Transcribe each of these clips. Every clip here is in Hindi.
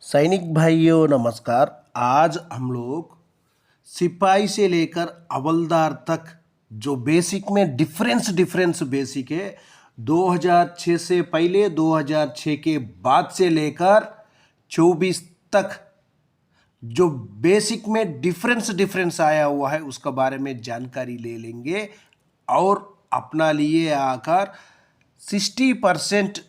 सैनिक भाइयों नमस्कार। आज हम लोग सिपाही से लेकर हवलदार तक जो बेसिक में डिफरेंस बेसिक है 2006 से पहले 2006 के बाद से लेकर 24 तक जो बेसिक में डिफरेंस आया हुआ है उसका बारे में जानकारी ले लेंगे और अपना लिए आकर 60%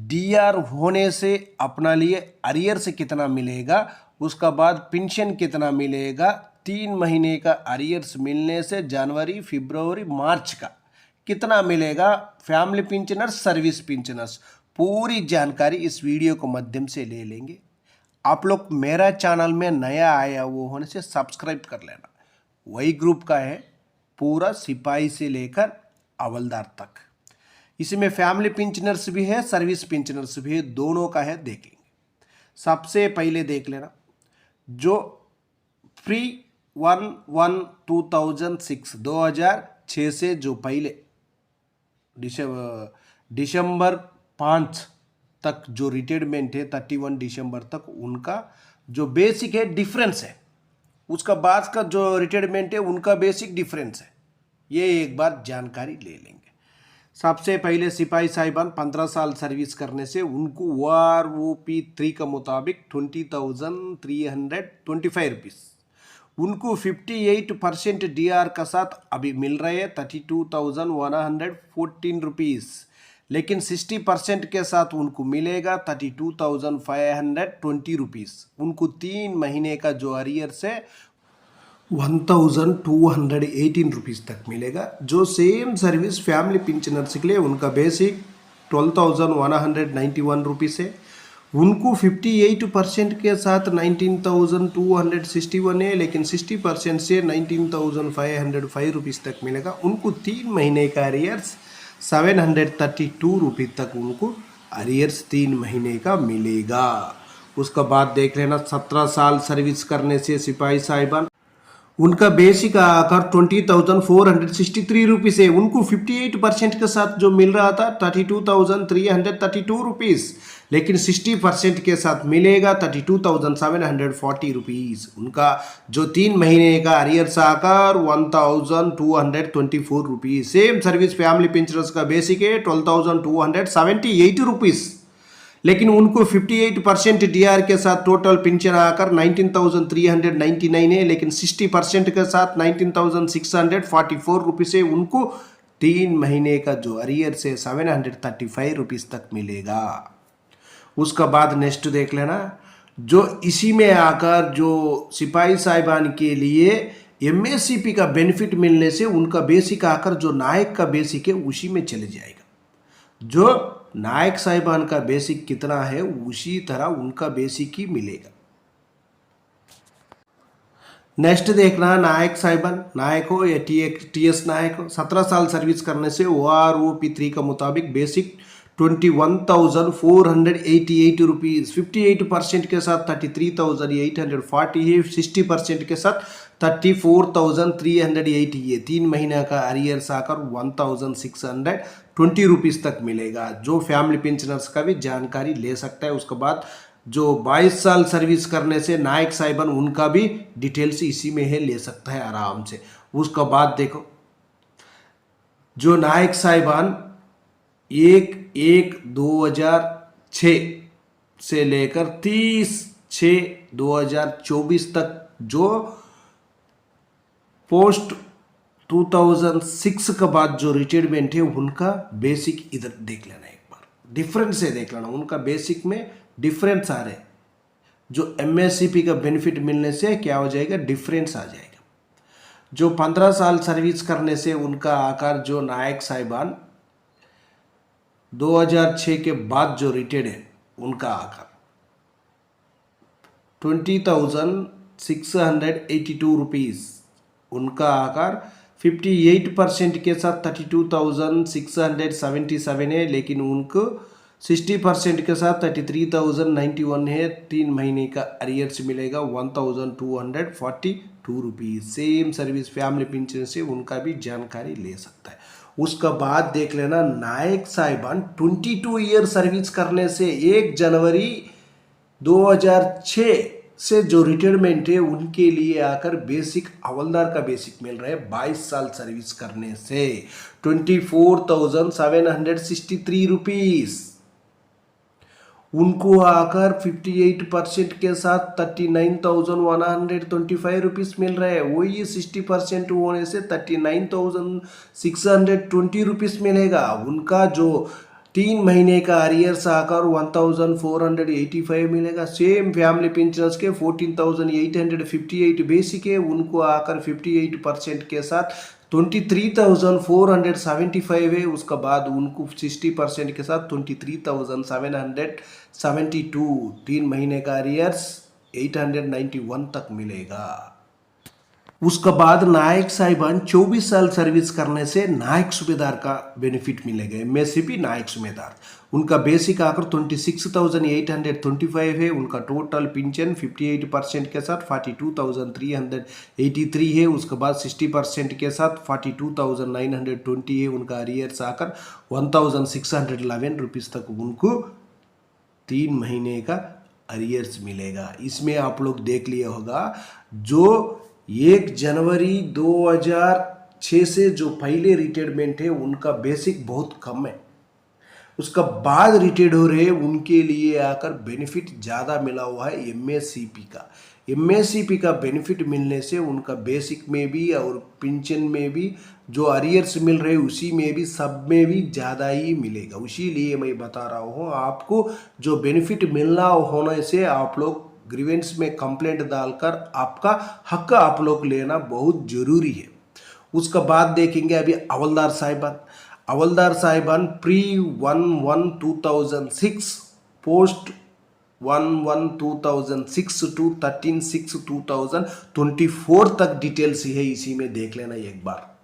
डीआर होने से अपना लिए अरियर से कितना मिलेगा, उसका बाद पेंशन कितना मिलेगा, 3 महीने का अरियर्स मिलने से जनवरी फरवरी मार्च का कितना मिलेगा, फैमिली पेंशनर्स सर्विस पेंशनर्स, पूरी जानकारी इस वीडियो के माध्यम से ले लेंगे। आप लोग मेरा चैनल में नया आया वो होने से सब्सक्राइब कर लेना। वही ग्रुप का है, पूरा सिपाही से लेकर हवलदार तक। इसमें फैमिली पेंशनर्स भी है, सर्विस पेंशनर्स भी है, दोनों का है, देखेंगे। सबसे पहले देख लेना जो फ्री 2006 से जो पहले दिसंबर 5 तक जो रिटायरमेंट है 31 दिसंबर तक, उनका जो बेसिक है डिफरेंस है, उसका बाद का जो रिटायरमेंट है उनका बेसिक डिफरेंस है। ये एक बार जानकारी ले लेंगे। सबसे पहले सिपाही साहिबान 15 साल सर्विस करने से उनको OROP 3 का मुताबिक 20,325 रुपीज़, उनको 58% DR का साथ अभी मिल रहे हैं 32,114 रुपीज़, लेकिन 60% के साथ उनको मिलेगा 32,520 रुपीज़। उनको 3 महीने का जो अरियर से 1,218 रुपीज़ तक मिलेगा। जो सेम सर्विस फैमिली पेंशनर्स के लिए उनका बेसिक 12,191 रुपीज़ है, उनको 58% के साथ 19,261 है, लेकिन 60% से 19,505 रुपीज़ तक मिलेगा। उनको 3 महीने का अरियर्स 732 रुपीज़ तक उनको अरियर्स 3 महीने का मिलेगा। उसका बाद देख लेना 17 साल सर्विस करने से सिपाही साहिबान उनका बेसिक आकर 20,463 रुपीज़ है, उनको 58% के साथ जो मिल रहा था 32,332 रुपीज़, लेकिन 60% के साथ मिलेगा 32,740 रुपीज़। उनका जो 3 महीने का अरियर्स आकर 1,224 rupees. Same service family pensioners का बेसिक है 12,278 रुपीज़, लेकिन उनको 58% DR के साथ टोटल पेंशन आकर 19,399 है, लेकिन 60% के साथ 19,644 रुपीज़ है। उनको 3 महीने का जो अरियर से 735 रुपीज़ तक मिलेगा। उसका बाद नेक्स्ट देख लेना जो इसी में आकर जो सिपाही साहिबान के लिए MSCP का बेनिफिट मिलने से उनका बेसिक आकर जो नायक का बेसिक है उसी में चले जाएगा। जो नायक साहिबान का बेसिक कितना है उसी तरह उनका बेसिक ही मिलेगा। नेक्स्ट देखना नायक साहिबान, नायक हो या TS नायक हो, 17 साल सर्विस करने से OROP 3 का मुताबिक बेसिक 21,488 रुपीज़, 58% के साथ 33,840 है, 60% के साथ 34,380 है। 3 महीना का अरियर्स आकर 1,620 रुपीज़ तक मिलेगा। जो फैमिली पेंशनर्स का भी जानकारी ले सकता है। उसके बाद जो 22 साल सर्विस करने से नायक साहिबान उनका भी डिटेल्स इसी में है, ले सकता है आराम से। उसका बाद देखो जो नायक साहिबान 1/1/2006 से लेकर 30/6/2024 तक जो पोस्ट 2006 के बाद जो रिटायरमेंट है उनका बेसिक इधर देख लेना। एक बार डिफरेंस है देख लेना, उनका बेसिक में डिफरेंस आ रहे हैं। जो MSCP का बेनिफिट मिलने से क्या हो जाएगा, डिफरेंस आ जाएगा। जो 15 साल सर्विस करने से उनका आकार जो नायक साहिबान 2006 के बाद जो रिटायर्ड है उनका आकार 20,682 रुपीज़, उनका आकार 58% के साथ 32,677 है, लेकिन उनको 60% के साथ 33,091 है। 3 महीने का अरियर्स मिलेगा 1,242 rupees. Same service family pension से उनका भी जानकारी ले सकता है। उसका बाद देख लेना नायक साहिबान 22 ईयर सर्विस करने से 1 जनवरी 2006 से जो रिटायरमेंट है उनके लिए आकर बेसिक हवलदार का बेसिक मिल रहा है 22 साल सर्विस करने से 24,763 रुपीस। उनको आकर 58% के साथ 39,125 रुपीस मिल रहा है। वही 60% होने से 39,620 रुपीस मिलेगा। उनका जो 3 महीने का अरियर्स आकर 1,485 मिलेगा। सेम फैमिली पेंशनर्स के 14,858 बेसिक है, उनको आकर 58% के साथ 23,475 है। उसके बाद उनको 60% के साथ 23,772, 3 महीने का अरियर्स 891 तक मिलेगा। उसके बाद नायक साहिबान 24 साल सर्विस करने से नायक सूबेदार का बेनिफिट मिलेगा। एमएससीपी नायक सूबेदार, उनका बेसिक आकर 26,825 है। उनका टोटल पेंशन 58% के साथ 42,383 है। उसके बाद 60% के साथ 42,920 है। उनका अरियर्स आकर 1,611 रुपीज़ तक उनको 3 महीने का अरियर्स मिलेगा। इसमें आप लोग देख लिया होगा, जो 1 जनवरी 2006 से जो पहले रिटायरमेंट है उनका बेसिक बहुत कम है। उसका बाद रिटायर्ड हो रहे उनके लिए आकर बेनिफिट ज़्यादा मिला हुआ है एमएससीपी का। एमएससीपी का बेनिफिट मिलने से उनका बेसिक में भी और पेंशन में भी जो अरियर्स मिल रहे उसी में भी सब में भी ज़्यादा ही मिलेगा। इसीलिए मैं बता रहा हूँ आपको, जो बेनिफिट मिलना होने से आप लोग ग्रीवेंस में कंप्लेंट डालकर आपका हक आप लोग लेना बहुत जरूरी है। उसका बाद देखेंगे अभी हवलदार साहिबान प्री 1/1/2006 पोस्ट 1/1/2006 टू 13/6/2024 तक डिटेल्स है, इसी में देख लेना एक बार।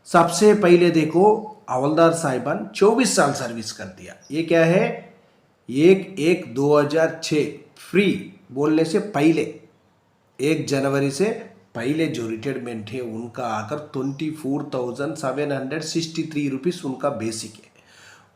सबसे पहले देखो, हवलदार साहिबान 24 साल सर्विस कर दिया। ये क्या है, 1/1/2006 फ्री बोलने से पहले 1 जनवरी से पहले जो रिटायरमेंट है उनका आकर 24,763 रुपीज़ उनका बेसिक है।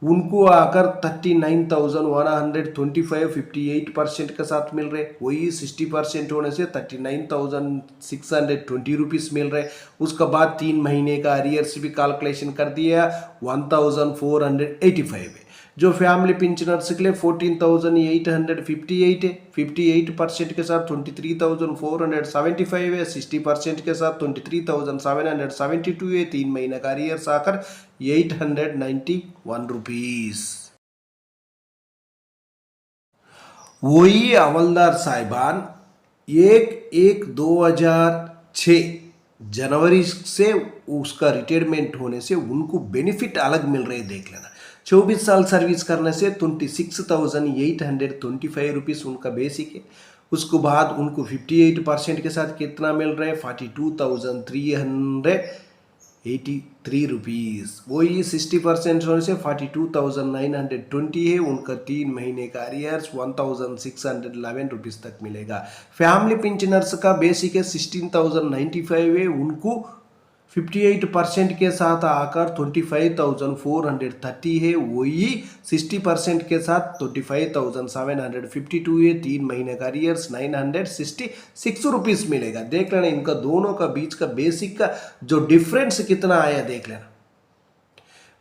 उनको आकर 39,125 58% के साथ मिल रहे। वही 60% होने से 39,620 रुपीज़ मिल रहे। उसके बाद 3 महीने का अरियर्स भी कैलकुलेशन कर दिया 1,485 है। जो फैमिली पेंशनर्स के लिए 14,858 है, 58% के साथ 23,475 है, 60% के साथ 23,772 है। 3 महीने का अरियर्स आकर 891 रुपीस। वही हवलदार साहिबान 1/1/2006 जनवरी से उसका रिटायरमेंट होने से उनको बेनिफिट अलग मिल रहे, देख लेना। 24 साल सर्विस करने से 26,825 रुपीज़ उनका बेसिक है। उसके बाद उनको 58% के साथ कितना मिल रहा है, 42,383 रुपीज़। वही 60% होने से 42,920 है। उनका 3 महीने का अरियर्स 1,611 रुपीज़ तक मिलेगा। फैमिली पेंशनर्स का बेसिक है 16,095 है। उनको 58% के साथ आकर 25,430 है। वही 60% के साथ 25,752 है। 3 महीने का अरियर्स 966 रुपीज़ मिलेगा। देख लेना इनका दोनों का बीच का बेसिक का जो डिफरेंस कितना आया, देख लेना।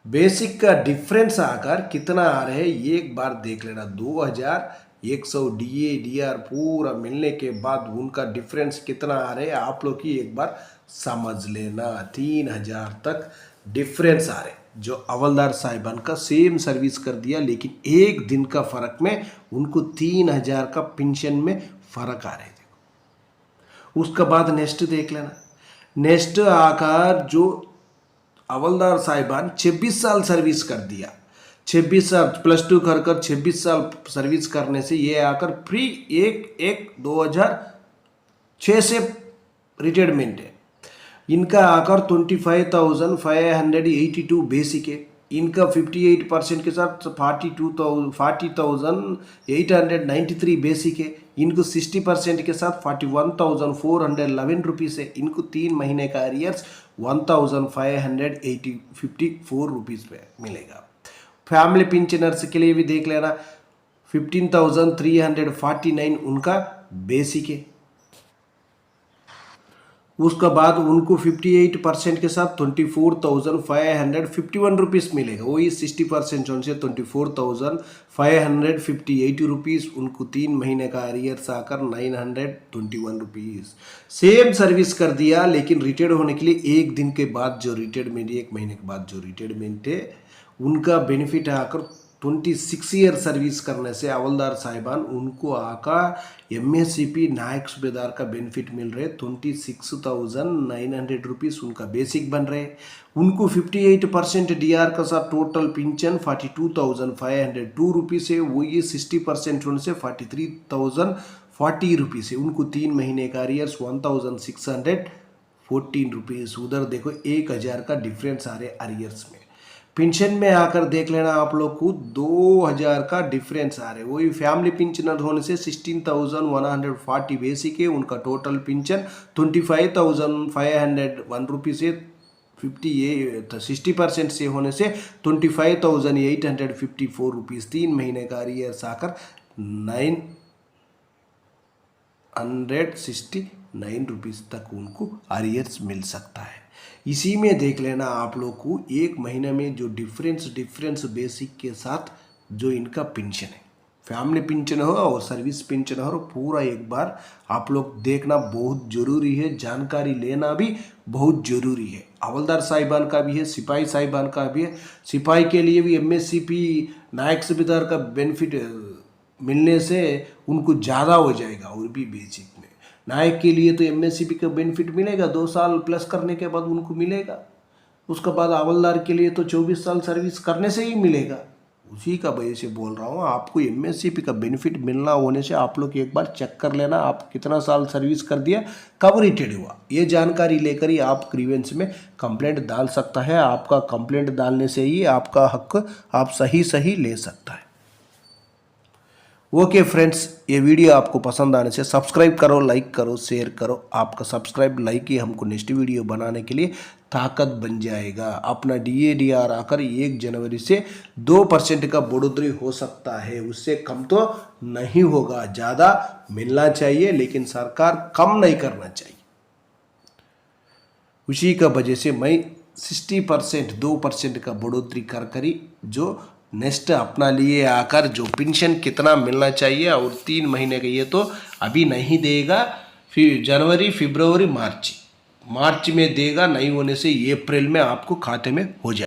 बेसिक का डिफरेंस आकर कितना आ रहा है एक बार देख लेना। 2,100 डीए डीआर पूरा मिलने के बाद उनका डिफरेंस कितना आ रहा है आप लोग की एक बार समझ लेना। 3,000 तक डिफरेंस आ रहे। जो हवलदार साहिबान का सेम सर्विस कर दिया, लेकिन एक दिन का फर्क में उनको 3,000 का पेंशन में फर्क आ रहे थे। उसके बाद नेक्स्ट देख लेना। नेक्स्ट आकर जो हवलदार साहिबान 26 साल सर्विस कर दिया, 26 साल +2 कर 26 साल सर्विस करने से ये आकर प्री 1/1/2006 से रिटायरमेंट है। इनका आकर 25,582 बेसिक है। इनका 58% के साथ 40,893 बेसिक है। इनको 60% के साथ 41,411 रुपीज़ है। इनको 3 महीने का अरियर्स 1,554 रुपीज़ पे मिलेगा। फैमिली पेंशनर्स के लिए भी देख लेना, 15,349 उनका बेसिक है। उसके बाद उनको 58% के साथ 24,551 रुपीज़ मिलेगा। वही 60% से 24,558 रुपीज़ उनको 3 महीने का अरियर्स आकर 921 रुपीज़। सेम सर्विस कर दिया, लेकिन रिटायर्ड होने के लिए एक दिन के बाद जो रिटायरमेंट, 1 महीने के बाद जो रिटायरमेंट है, उनका बेनिफिट आकर 26 ईयर सर्विस करने से हवलदार साहिबान उनको आकर MSCP नायक सूबेदार का बेनिफिट मिल रहे 26,900 रुपीज़ उनका बेसिक बन रहे। उनको 58% DR का साथ टोटल पेंशन 42,502 रुपीज़ है। वही 60% उनसे 43,040 रुपीज़ है। उनको 3 महीने का अरियर्स 1,614 रुपीज़। उधर देखो 1,000 का डिफरेंस आ रहे अरियर्स में। पेंशन में आकर देख लेना आप लोग को 2,000 का डिफरेंस आ रहे। वही फैमिली पेंशनर होने से 16,140 बेसिक है। उनका टोटल पेंशन 25,501 रुपीज़ है। 60% से होने से 25,854 रुपीज़। 3 महीने का अरियर्स आकर 969 रुपीज़ तक उनको अरियर्स मिल सकता है। इसी में देख लेना आप लोग को 1 महीने में जो डिफरेंस बेसिक के साथ जो इनका पेंशन है, फैमिली पेंशन हो और सर्विस पेंशन हो, पूरा एक बार आप लोग देखना बहुत ज़रूरी है। जानकारी लेना भी बहुत ज़रूरी है। हवलदार साहिबान का भी है, सिपाही साहिबान का भी है। सिपाही के लिए भी MSCP नायक सूबेदार का बेनिफिट मिलने से उनको ज़्यादा हो जाएगा। और भी बेसिक में नायक के लिए तो MSCP का बेनिफिट मिलेगा, 2 साल प्लस करने के बाद उनको मिलेगा। उसके बाद हवलदार के लिए तो 24 साल सर्विस करने से ही मिलेगा। उसी का वजह से बोल रहा हूँ, आपको MSCP का बेनिफिट मिलना होने से आप लोग एक बार चेक कर लेना, आप कितना साल सर्विस कर दिया, कब रिटायर्ड हुआ। ये जानकारी लेकर ही आप ग्रीवेंस में कंप्लेंट डाल सकता है। आपका कंप्लेंट डालने से ही आपका हक आप सही ले सकता है। ओके फ्रेंड्स, ये वीडियो आपको पसंद आने से सब्सक्राइब करो, लाइक करो, शेयर करो। आपका सब्सक्राइब लाइक ही हमको नेक्स्ट वीडियो बनाने के लिए ताकत बन जाएगा। अपना DAR आकर 1 जनवरी से 2% का बढ़ोतरी हो सकता है, उससे कम तो नहीं होगा। ज़्यादा मिलना चाहिए, लेकिन सरकार कम नहीं करना चाहिए। उसी का वजह से मैं 60% 2% का बढ़ोतरी कर ही जो नेक्स्ट अपना लिए आकर जो पेंशन कितना मिलना चाहिए, और 3 महीने का ये तो अभी नहीं देगा, फिर जनवरी, फरवरी, मार्च में देगा। नहीं होने से अप्रैल में आपको खाते में हो जाए।